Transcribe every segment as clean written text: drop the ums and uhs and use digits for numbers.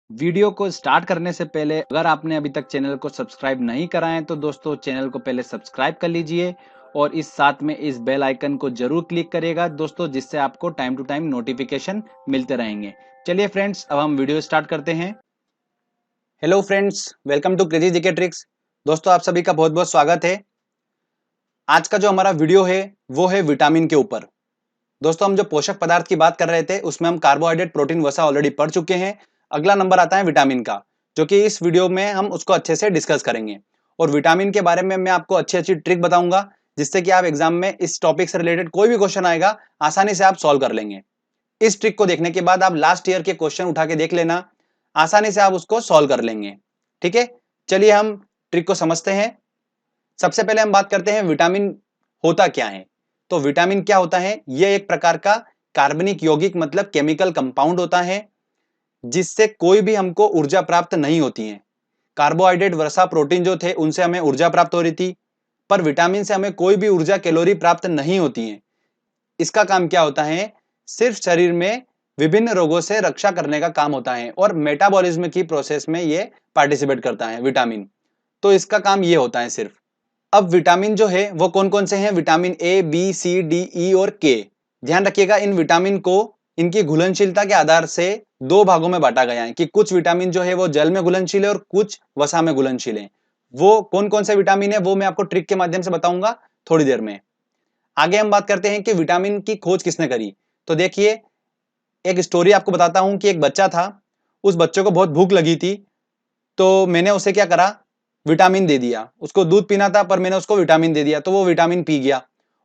Video को start करने से पहले अगर आपने अभी तक चैनल को सब्सक्राइब नहीं करा है तो दोस्तों चैनल को पहले सब्सक्राइब कर लीजिए और इस साथ में इस बेल आइकन को जरूर क्लिक करिएगा दोस्तों, जिससे आपको टाइम टू टाइम नोटिफिकेशन मिलते रहेंगे। चलिए फ्रेंड्स, अब हम वीडियो स्टार्ट करते हैं। Hello friends, welcome to crazy GK tricks. दोस्तों आप सभी का बहुत बहुत स्वागत है। आज का जो हमारा वीडियो है वो है विटामिन के ऊपर। दोस्तों हम जो पोषक पदार्थ की बात कर रहे थे उसमें हम कार्बोहाइड्रेट, प्रोटीन, वसा ऑलरेडी पढ़ चुके हैं। अगला नंबर आता है विटामिन का, जो कि इस वीडियो में हम उसको अच्छे से डिस्कस करेंगे। और विटामिन के बारे में मैं आपको अच्छी अच्छी ट्रिक बताऊंगा, जिससे कि आप एग्जाम में इस टॉपिक से रिलेटेड कोई भी क्वेश्चन आएगा आसानी से आप सॉल्व कर लेंगे। इस ट्रिक को देखने के बाद आप लास्ट ईयर के क्वेश्चन उठा के देख लेना, आसानी से आप उसको सॉल्व कर लेंगे। ठीक है, चलिए हम ट्रिक को समझते हैं। सबसे पहले हम बात करते हैं विटामिन होता क्या है। तो विटामिन क्या होता है? यह एक प्रकार का कार्बनिक यौगिक मतलब केमिकल कंपाउंड होता है, जिससे कोई भी हमको ऊर्जा प्राप्त नहीं होती है। कार्बोहाइड्रेट, वसा, प्रोटीन जो थे उनसे हमें ऊर्जा प्राप्त हो रही थी, पर विटामिन से हमें कोई भी ऊर्जा, कैलोरी प्राप्त नहीं होती है। इसका काम क्या होता है? सिर्फ शरीर में विभिन्न रोगों से रक्षा करने का काम होता है और मेटाबॉलिज्म की प्रोसेस में ये पार्टिसिपेट करता है विटामिन। तो इसका काम ये होता है सिर्फ। अब विटामिन जो है वो कौन कौन से हैं? Vitamin A, B, C, D, E और के। ध्यान रखिएगा, इन विटामिन को इनकी घुलनशीलता के आधार से दो भागों में बांटा गया है कि कुछ विटामिन जो है वो जल में घुलनशील है और कुछ वसा में घुलनशील है। वो कौन कौन से विटामिन है वो मैं आपको ट्रिक के माध्यम से बताऊंगा थोड़ी देर में। आगे हम बात करते हैं कि विटामिन की खोज किसने करी। तो देखिए, एक स्टोरी आपको बताता हूं कि एक बच्चा था, उस बच्चे को बहुत भूख लगी थी, तो मैंने उसे क्या करा, विटामिन दे दिया। उसको दूध पीना था पर मैंने उसको विटामिन दे दिया, तो वो विटामिन पी गया।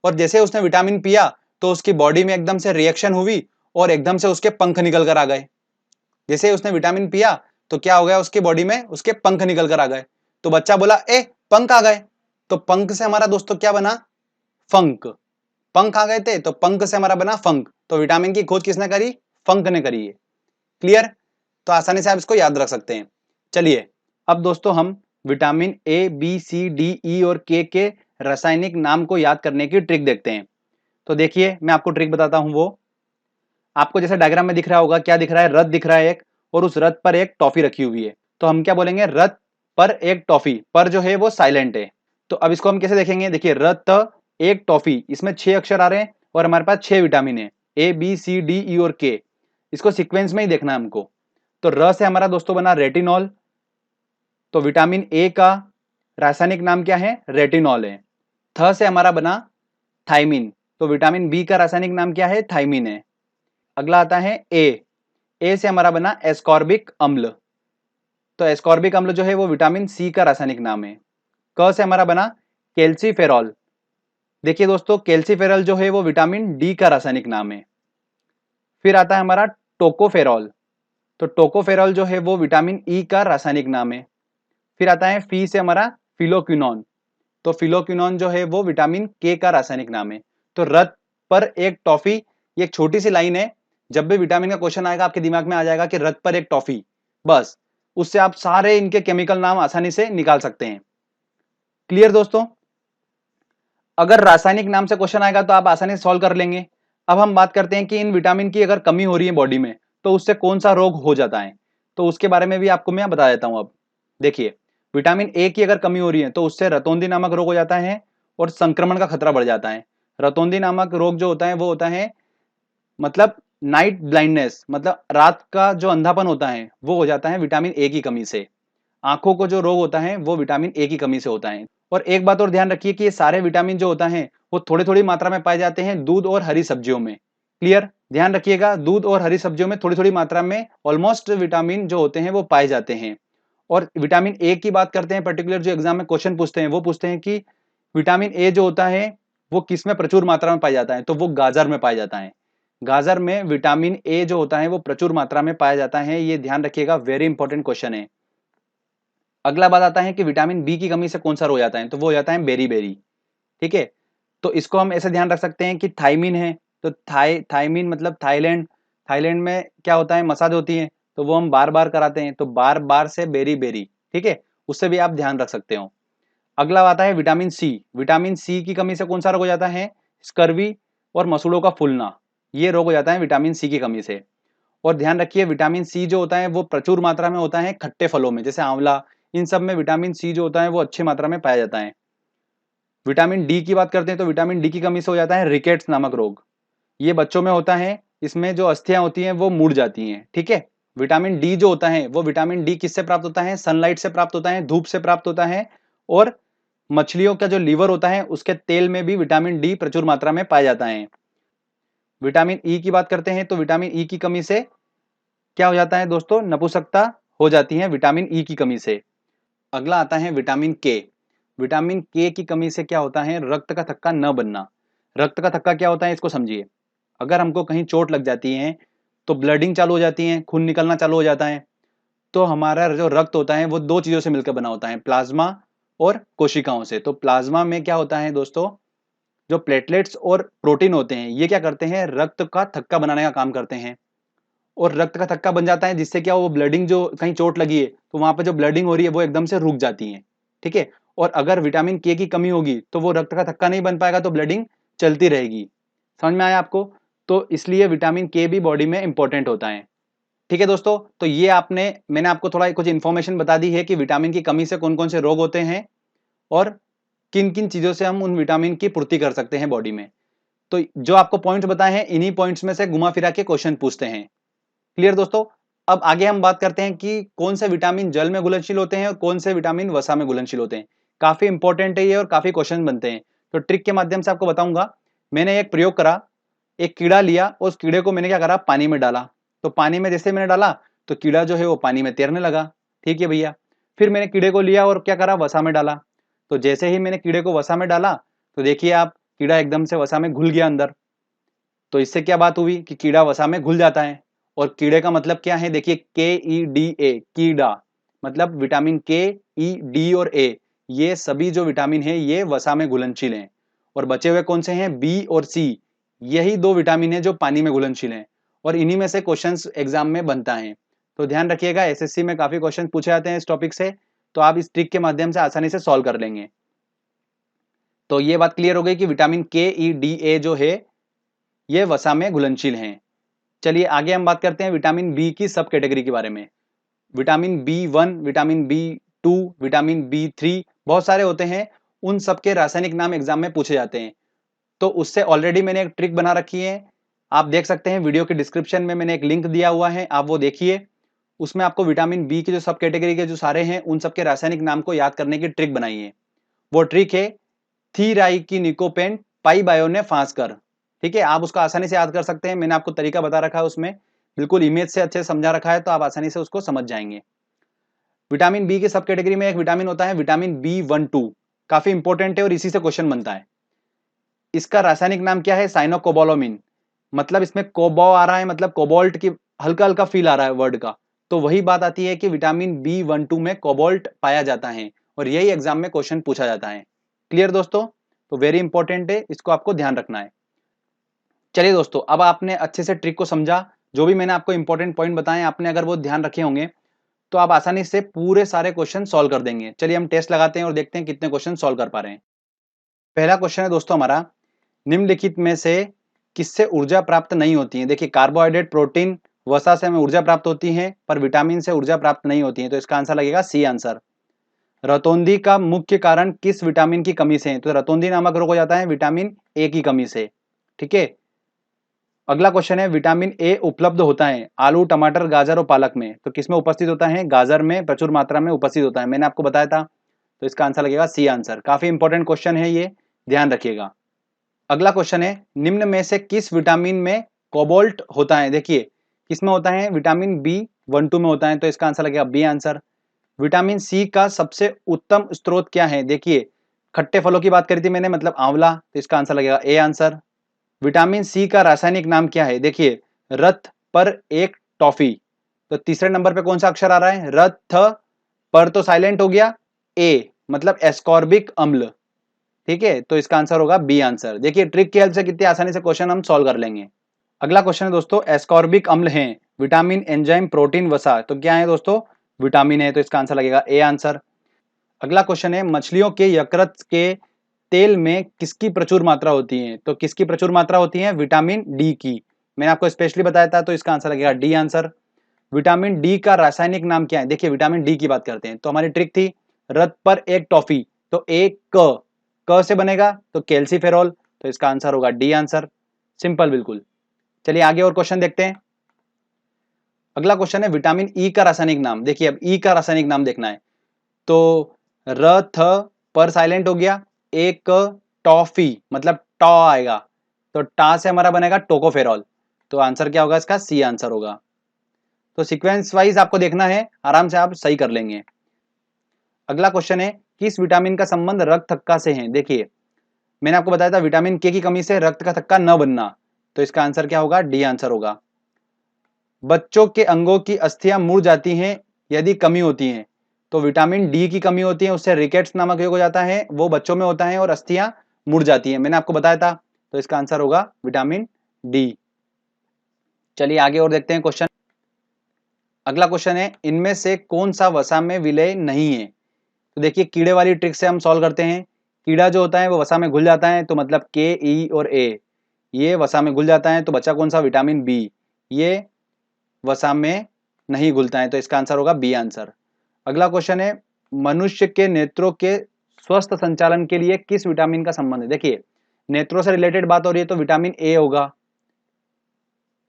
और जैसे उसने विटामिन पिया तो उसकी बॉडी में एकदम से रिएक्शन हुई और एकदम से उसके पंख निकल कर आ गए। जैसे उसने विटामिन पिया तो क्या हो गया, उसकी बॉडी में उसके पंख निकल कर आ गए। तो बच्चा बोला, ए पंख आ गए। तो पंख से हमारा दोस्तों क्या बना? फंक। पंख आ गए थे तो पंख से हमारा बना फंक। तो विटामिन की खोज किसने करी? फंक ने करी है। क्लियर? तो आसानी से आप इसको याद रख सकते हैं। चलिए, अब दोस्तों हम vitamin A, B, C, D, E और के रासायनिक नाम को याद करने की ट्रिक देखते हैं। तो देखिए, मैं आपको ट्रिक बताता हूं। वो आपको जैसे डायग्राम में दिख रहा होगा, क्या दिख रहा है? रथ दिख रहा है एक, और उस रथ पर एक टॉफी रखी हुई है। तो हम क्या बोलेंगे? रथ पर एक टॉफी। पर जो है वो साइलेंट है। तो अब इसको हम कैसे देखेंगे? देखिए, रथ एक टॉफी, इसमें 6 अक्षर आ रहे हैं और हमारे पास 6 विटामिन है, ए, बी, सी, डी, ई और के। इसको सीक्वेंस में ही देखना है हमको। तो र से हमारा दोस्तों बना रेटिनॉल। तो विटामिन ए का रासायनिक नाम क्या है? रेटिनॉल है। थ से हमारा बना थाइमिन। तो विटामिन बी का रासायनिक नाम क्या है? थाइमिन है। अगला आता है ए। ए से हमारा बना एस्कॉर्बिक अम्ल। तो एस्कॉर्बिक अम्ल जो है वो विटामिन सी का रासायनिक नाम है। क से हमारा बना कैल्सीफेरॉल। देखिए दोस्तों, कैल्सीफेरॉल जो है वो विटामिन डी का रासायनिक नाम है। फिर आता है हमारा टोकोफेरॉल। तो टोकोफेरॉल जो है वो विटामिन ई का रासायनिक नाम है। फिर आता है फी से हमारा फिलोक्विनोन। तो फिलोक्विनोन जो है वो विटामिन के का रासायनिक नाम है। तो रथ पर एक टॉफी, ये एक छोटी सी लाइन है। जब भी विटामिन का क्वेश्चन आएगा आपके दिमाग में आ जाएगा कि रथ पर एक टॉफी, बस उससे आप सारे इनके केमिकल नाम आसानी से निकाल सकते हैं। क्लियर दोस्तों? अगर रासायनिक नाम से क्वेश्चन आएगा तो आप आसानी से सॉल्व कर लेंगे। अब हम बात करते हैं कि इन विटामिन की अगर कमी हो रही है बॉडी में तो उससे कौन सा रोग हो जाता है। तो उसके बारे में भी आपको मैं बता देता हूं। अब देखिए, विटामिन ए की अगर कमी हो रही है तो उससे रतौंधी नामक रोग हो जाता है और संक्रमण का खतरा बढ़ जाता है। रतौंधी नामक रोग जो होता है वो होता है मतलब नाइट ब्लाइंडनेस, मतलब रात का जो अंधापन होता है वो हो जाता है विटामिन ए की कमी से। आंखों को जो रोग होता है वो विटामिन ए की कमी से होता है। और एक बात और ध्यान रखिए कि ये सारे विटामिन जो होता है वो थोड़ी थोड़ी मात्रा में पाए जाते हैं दूध और हरी सब्जियों में। क्लियर? ध्यान रखिएगा, दूध और हरी सब्जियों में थोड़ी थोड़ी मात्रा में ऑलमोस्ट विटामिन जो होते हैं वो पाए जाते हैं। और विटामिन ए की बात करते हैं, पर्टिकुलर जो एग्जाम में क्वेश्चन पूछते हैं वो पूछते हैं कि विटामिन ए जो होता है वो किस में प्रचुर मात्रा में पाया जाता है। तो वो गाजर में पाया जाता है। गाजर में विटामिन ए जो होता है वो प्रचुर मात्रा में पाया जाता है। ये ध्यान रखिएगा, वेरी इंपॉर्टेंट क्वेश्चन है। अगला बात आता है कि विटामिन बी की कमी से कौन सा रोग हो जाता है। तो वो हो जाता है बेरी बेरी। ठीक है, तो इसको हम ऐसे ध्यान रख सकते हैं कि थाइमिन है तो थाइमिन मतलब थाईलैंड। थाईलैंड में क्या होता है? मसाज होती है, तो वो हम बार बार कराते हैं, तो बार बार से बेरी बेरी। ठीक है, उससे भी आप ध्यान रख सकते हो। अगला आता है विटामिन सी। विटामिन सी की कमी से कौन सा रोग हो जाता है? स्कर्वी और मसूड़ों का फूलना, ये रोग हो जाता है विटामिन सी की कमी से। और ध्यान रखिए विटामिन सी जो होता है वो प्रचुर मात्रा में होता है खट्टे फलों में, जैसे आंवला, इन सब में विटामिन सी जो होता है वो अच्छी मात्रा में पाया जाता है। विटामिन डी की बात करते हैं तो विटामिन डी की कमी से हो जाता है रिकेट्स नामक रोग। ये बच्चों में होता है, इसमें जो अस्थियां होती हैं वो मुड़ जाती हैं। ठीक है, विटामिन डी जो होता है वो विटामिन डी किससे प्राप्त होता है? सनलाइट से प्राप्त होता है, धूप से प्राप्त होता है। और मछलियों का जो लीवर होता है उसके तेल में भी विटामिन डी प्रचुर मात्रा में पाया जाता है। विटामिन ई की बात करते हैं तो विटामिन ई की कमी से क्या हो जाता है दोस्तों? नपुंसकता हो जाती है विटामिन ई की कमी से। अगला आता है विटामिन के। विटामिन के की कमी से क्या होता है? रक्त का थक्का न बनना। रक्त का थक्का क्या होता है इसको समझिए। अगर हमको कहीं चोट लग जाती है तो ब्लडिंग चालू हो जाती है, खून निकलना चालू हो जाता है। तो हमारा जो रक्त होता है वो दो चीजों से मिलकर बना होता है, प्लाज्मा और कोशिकाओं से। तो प्लाज्मा में क्या होता है दोस्तों? जो प्लेटलेट्स और प्रोटीन होते हैं ये क्या करते हैं? रक्त का थक्का बनाने का काम करते हैं। और रक्त का थक्का बन जाता है जिससे क्या वो ब्लडिंग, जो कहीं चोट लगी है तो वहां पर जो ब्लडिंग हो रही है वो एकदम से रुक जाती है। ठीक है, और अगर विटामिन के की कमी होगी तो वो रक्त का थक्का नहीं बन पाएगा, तो ब्लडिंग चलती रहेगी। समझ में आया आपको? तो इसलिए विटामिन के भी बॉडी में इंपॉर्टेंट होता है। ठीक है दोस्तों, तो ये मैंने आपको थोड़ा कुछ इंफॉर्मेशन बता दी है कि विटामिन की कमी से कौन कौन से रोग होते हैं और किन किन चीजों से हम उन विटामिन की पूर्ति कर सकते हैं बॉडी में। तो जो आपको पॉइंट्स बताए हैं इन्हीं पॉइंट्स में से घुमा फिरा के क्वेश्चन पूछते हैं। क्लियर दोस्तों? अब आगे हम बात करते हैं कि कौन से विटामिन जल में घुलनशील होते हैं और कौन से विटामिन वसा में घुलनशील होते हैं। काफी इंपॉर्टेंट है ये और काफी क्वेश्चन बनते हैं। तो ट्रिक के माध्यम से आपको बताऊंगा। मैंने एक प्रयोग करा, एक कीड़ा लिया, उस कीड़े को मैंने क्या करा? पानी में डाला। तो पानी में जैसे मैंने डाला तो कीड़ा जो है वो पानी में तैरने लगा। ठीक है भैया। फिर मैंने कीड़े को लिया और क्या करा? वसा में डाला। तो जैसे ही मैंने कीड़े को वसा में डाला तो देखिए आप, कीड़ा एकदम से वसा में घुल गया अंदर। तो इससे क्या बात हुई कि कीड़ा वसा में घुल जाता है। और कीड़े का मतलब क्या है? देखिए KEDA, कीड़ा, मतलब विटामिन के, ई, डी और ए, ये सभी जो विटामिन है ये वसा में घुलनशील हैं। और बचे हुए कौन से हैं? बी और सी, यही दो विटामिन है जो पानी में घुलनशील हैं। और इन्हीं में से क्वेश्चंस एग्जाम में बनता है। तो ध्यान रखिएगा, एसएससी में काफी क्वेश्चन पूछे जाते हैं इस टॉपिक से, तो आप इस ट्रिक के माध्यम से आसानी से सॉल्व कर लेंगे। तो ये बात क्लियर हो गई कि विटामिन KEDA जो है ये वसा में घुलनशील हैं। चलिए आगे हम बात करते हैं विटामिन बी की सब कैटेगरी के बारे में। Vitamin B1, vitamin B2, vitamin B3, बहुत सारे होते हैं। उन सबके रासायनिक नाम एग्जाम में पूछे जाते हैं। तो उससे ऑलरेडी मैंने एक ट्रिक बना रखी है, आप देख सकते हैं वीडियो के डिस्क्रिप्शन में मैंने एक लिंक दिया हुआ है, आप वो देखिए। उसमें आपको विटामिन बी की जो सब कैटेगरी के जो सारे हैं उन सबके रासायनिक नाम को याद करने की ट्रिक बनाई है। वो ट्रिक है थीराइकिनिकोपेन पाइबायोने फांसकर। ठीक है, आप उसको आसानी से याद कर सकते हैं, मैंने आपको तरीका बता रखा है उसमें, बिल्कुल इमेज से अच्छे समझा रखा है, तो आप आसानी से उसको समझ जाएंगे। विटामिन बी की सब कैटेगरी में एक विटामिन होता है विटामिन B12, काफी इंपॉर्टेंट है और इसी से क्वेश्चन बनता है। इसका रासायनिक नाम क्या है? साइनोकोबालामिन। मतलब इसमें कोबो आ रहा है, मतलब कोबाल्ट की हल्का हल्का फील आ रहा है वर्ड का। तो वही बात आती है कि विटामिन B12 में कोबाल्ट पाया जाता है और यही एग्जाम में क्वेश्चन पूछा जाता है। क्लियर दोस्तों? तो वेरी इंपॉर्टेंट है, इसको आपको ध्यान रखना है। चलिए दोस्तों, अब आपने अच्छे से ट्रिक को समझा, जो भी मैंने आपको इंपॉर्टेंट पॉइंट बताए आपने अगर वो ध्यान रखे होंगे तो आप आसानी से पूरे सारे क्वेश्चन सॉल्व कर देंगे। चलिए हम टेस्ट लगाते हैं और देखते हैं कितने क्वेश्चन सॉल्व कर पा रहे हैं। पहला क्वेश्चन है दोस्तों हमारा, निम्नलिखित में से किससे ऊर्जा प्राप्त नहीं होती है? देखिए कार्बोहाइड्रेट, प्रोटीन, वसा से हमें ऊर्जा प्राप्त होती है पर विटामिन से ऊर्जा प्राप्त नहीं होती है, तो इसका आंसर लगेगा सी आंसर। रतौंधी का मुख्य कारण किस विटामिन की कमी से है? तो रतौंधी नामक रोग हो जाता है विटामिन ए की कमी से। ठीक है, अगला क्वेश्चन है, विटामिन ए उपलब्ध होता है आलू, टमाटर, गाजर और पालक में, तो किसमें उपस्थित होता है? गाजर में प्रचुर मात्रा में उपस्थित होता है, मैंने आपको बताया था। तो इसका आंसर लगेगा सी आंसर। काफी इंपॉर्टेंट क्वेश्चन है ये, ध्यान रखिएगा। अगला क्वेश्चन है, निम्न में से किस विटामिन में कोबाल्ट होता है? देखिए किसमें होता है? विटामिन B12 में होता है, तो इसका आंसर लगेगा बी आंसर। विटामिन सी का सबसे उत्तम स्रोत क्या है? देखिए खट्टे फलों की बात करी थी मैंने, मतलब आंवला, तो इसका आंसर लगेगा ए आंसर। विटामिन सी का रासायनिक नाम क्या है? देखिए रथ पर एक टॉफी, तो तीसरे नंबर पे कौन सा अक्षर आ रहा है? रथ पर तो साइलेंट हो गया, ए मतलब एस्कॉर्बिक अम्ल। ठीक है, तो इसका आंसर होगा बी आंसर। देखिए ट्रिक की हेल्प से कितनी आसानी से क्वेश्चन हम सॉल्व कर लेंगे। अगला क्वेश्चन है दोस्तों, एस्कॉर्बिक अम्ल है विटामिन, एंजाइम, प्रोटीन, वसा, तो क्या है दोस्तों? विटामिन है, तो इसका आंसर लगेगा ए आंसर। अगला क्वेश्चन है, मछलियों के यकृत के तेल में किसकी प्रचुर मात्रा होती है? तो किसकी प्रचुर मात्रा होती है? विटामिन डी की। मैंने आपको स्पेशली बताया था, तो इसका आंसर लगेगा डी आंसर। विटामिन डी का रासायनिक नाम क्या है? देखिए विटामिन डी की बात करते हैं, तो हमारी ट्रिक थी रथ पर एक टॉफी, तो एक क से बनेगा तो कैल्सीफेरॉल, तो इसका आंसर होगा डी आंसर। सिंपल बिल्कुल। चलिए आगे और क्वेश्चन देखते हैं। अगला क्वेश्चन है विटामिन ई का रासायनिक नाम। देखिए अब ई का रासायनिक नाम देखना है, तो रथ पर साइलेंट हो गया, एक टॉफी मतलब टॉ आएगा, तो टा से हमारा बनेगा टोकोफेरॉल, तो आंसर क्या होगा इसका? सी आंसर होगा। तो सीक्वेंस वाइज आपको देखना है, आराम से आप सही कर लेंगे। अगला क्वेश्चन है किस विटामिन का संबंध रक्त थक्का से है? देखिए मैंने आपको बताया था विटामिन के की कमी से रक्त का थक्का न बनना, तो इसका आंसर क्या होगा? डी आंसर होगा। बच्चों के अंगों की अस्थियां मुड़ जाती हैं यदि कमी होती है, तो विटामिन डी की कमी होती है, उससे रिकेट्स नामक रोग हो जाता है, वो बच्चों में होता है और अस्थियां मुड़ जाती हैं, मैंने आपको बताया था, तो इसका आंसर होगा विटामिन डी। चलिए आगे और देखते हैं क्वेश्चन। अगला क्वेश्चन है इनमें से कौन सा वसा में विलय नहीं है? तो देखिए कीड़े वाली ट्रिक से हम सॉल्व करते हैं। कीड़ा जो होता है वो वसा में घुल जाता है, तो मतलब के, ई और ए, ये वसा में घुल जाता है, तो बचा कौन सा? विटामिन बी, ये वसा में नहीं घुलता है, तो इसका आंसर होगा बी आंसर। अगला क्वेश्चन है मनुष्य के नेत्रों के स्वस्थ संचालन के लिए किस विटामिन का संबंध है? देखिए नेत्रों से रिलेटेड बात हो रही है, तो विटामिन ए होगा,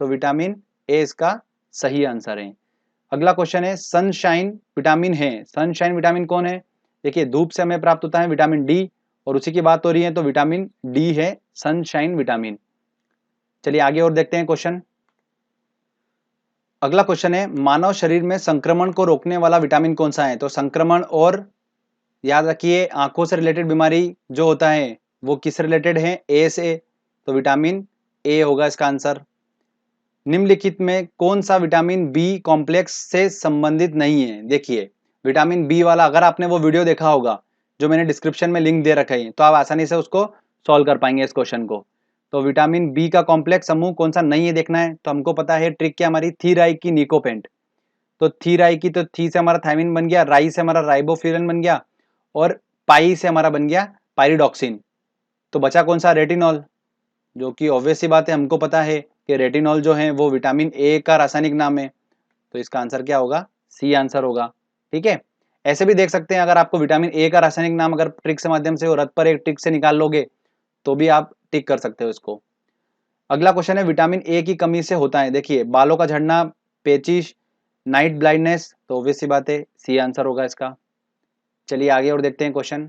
तो विटामिन ए इसका सही आंसर है। अगला क्वेश्चन है सनशाइन विटामिन है, सनशाइन विटामिन कौन है? देखिए धूप से हमें प्राप्त होता है विटामिन डी, और उसी की बात हो रही है, तो विटामिन डी है सनशाइन विटामिन। चलिए आगे और देखते हैं क्वेश्चन। अगला क्वेश्चन है मानव शरीर में संक्रमण को रोकने वाला विटामिन कौन सा है? तो संक्रमण और याद रखिए आंखों से रिलेटेड बीमारी जो होता है वो किस रिलेटेड है? ए से, तो विटामिन ए होगा इसका आंसर। निम्नलिखित में कौन सा विटामिन बी कॉम्प्लेक्स से संबंधित नहीं है? देखिए विटामिन बी वाला अगर आपने वो वीडियो देखा होगा जो मैंने डिस्क्रिप्शन में लिंक दे रखा है, तो आप आसानी से उसको सॉल्व कर पाएंगे इस क्वेश्चन को। तो विटामिन बी का कॉम्प्लेक्स समूह कौन सा नहीं है देखना है, तो हमको पता है ट्रिक क्या हमारी, थीराई की निकोपेंट, तो थीराई की, तो थी से हमारा थायमिन बन गया, राई से हमारा राइबोफ्यूरन बन गया, और पाई से हमारा बन गया पायरिडॉक्सिन, तो बचा कौन सा? रेटिनॉल, जो कि ऑब्वियस सी बात है, हमको पता है कि रेटिनॉल जो है वो विटामिन ए का रासायनिक नाम है, तो इसका आंसर क्या होगा? सी आंसर होगा। ठीक है, ऐसे भी देख सकते हैं, अगर आपको विटामिन ए का रासायनिक नाम अगर ट्रिक से माध्यम से रथ पर एक ट्रिक से निकाल लोगे तो भी आप टिक कर सकते हो इसको। अगला क्वेश्चन है विटामिन ए की कमी से होता है, देखिए बालों का झड़ना, पेचिश, नाइट ब्लाइंडनेस, तो ऑब्वियस सी बात है सी आंसर होगा इसका। चलिए आगे और देखते हैं क्वेश्चन।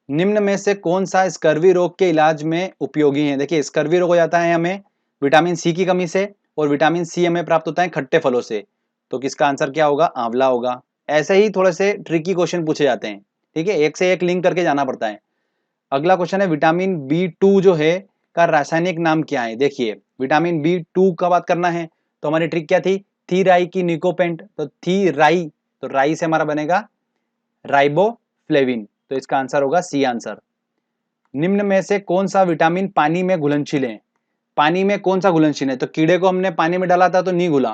निम्न में से कौन सा स्कर्वी रोग के इलाज में उपयोगी है? देखिए स्कर्वी रोग हो जाता है हमें विटामिन सी की कमी से, और विटामिन सी हमें प्राप्त होता है खट्टे फलों से, तो किसका आंसर क्या होगा? आंवला होगा। ऐसे ही थोड़े से ट्रिकी क्वेश्चन पूछे जाते हैं, ठीक है, एक से एक लिंक करके जाना पड़ता है। अगला क्वेश्चन है विटामिन बी2 जो है का रासायनिक नाम क्या है? देखिए विटामिन बी2 का बात करना है, तो हमारी ट्रिक क्या थी? थीराई की निकोपेंट, तो थी राई, तो राई से हमारा बनेगा राइबोफ्लेविन, तो इसका आंसर होगा सी आंसर। निम्न में से कौन सा विटामिन पानी में घुलनशील है? पानी में कौन सा घुलनशील है? तो कीड़े को हमने पानी में डाला था तो नहीं घुला,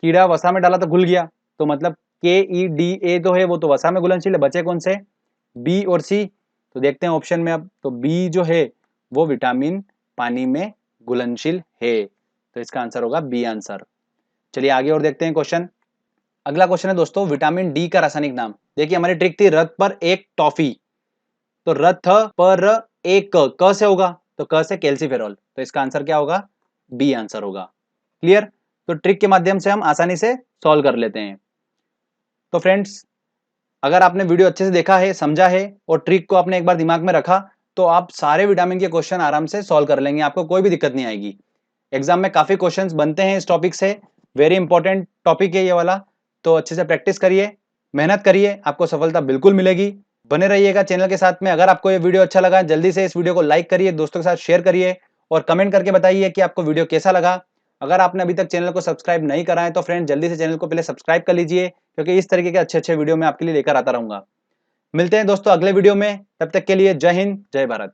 कीड़ा वसा में डाला तो घुल गया, तो मतलब के ई डी ए तो है वो तो वसा में घुलनशील है, बचे कौन से? बी और सी, तो देखते हैं ऑप्शन में अब, तो बी जो है वो विटामिन पानी में घुलनशील है, तो इसका आंसर होगा बी आंसर। चलिए आगे और देखते हैं क्वेश्चन। अगला क्वेश्चन है दोस्तों विटामिन डी का रासायनिक नाम। देखिए हमारी ट्रिक थी रथ पर एक टॉफी, तो रथ पर एक क से होगा, तो क से कैल्सीफेरॉल, तो इसका आंसर क्या होगा? बी आंसर होगा। क्लियर? तो ट्रिक के माध्यम से हम आसानी से सॉल्व कर लेते हैं। तो फ्रेंड्स अगर आपने वीडियो अच्छे से देखा है, समझा है और ट्रिक को आपने एक बार दिमाग में रखा, तो आप सारे विटामिन के क्वेश्चन आराम से सॉल्व कर लेंगे, आपको कोई भी दिक्कत नहीं आएगी। एग्जाम में काफी क्वेश्चंस बनते हैं इस टॉपिक से, वेरी इंपॉर्टेंट टॉपिक है ये वाला, तो अच्छे से प्रैक्टिस करिए, मेहनत करिए, आपको सफलता बिल्कुल मिलेगी। बने रहिएगा चैनल के साथ में। अगर आपको ये वीडियो अच्छा लगा जल्दी से इस वीडियो को लाइक करिए, दोस्तों के साथ शेयर करिए और कमेंट करके बताइए कि आपको वीडियो कैसा लगा। अगर आपने अभी तक चैनल को सब्सक्राइब नहीं करा है तो फ्रेंड जल्दी से चैनल को पहले सब्सक्राइब कर लीजिए, क्योंकि इस तरीके के अच्छे अच्छे वीडियो मैं आपके लिए लेकर आता रहूंगा। मिलते हैं दोस्तों अगले वीडियो में, तब तक के लिए जय हिंद जय भारत।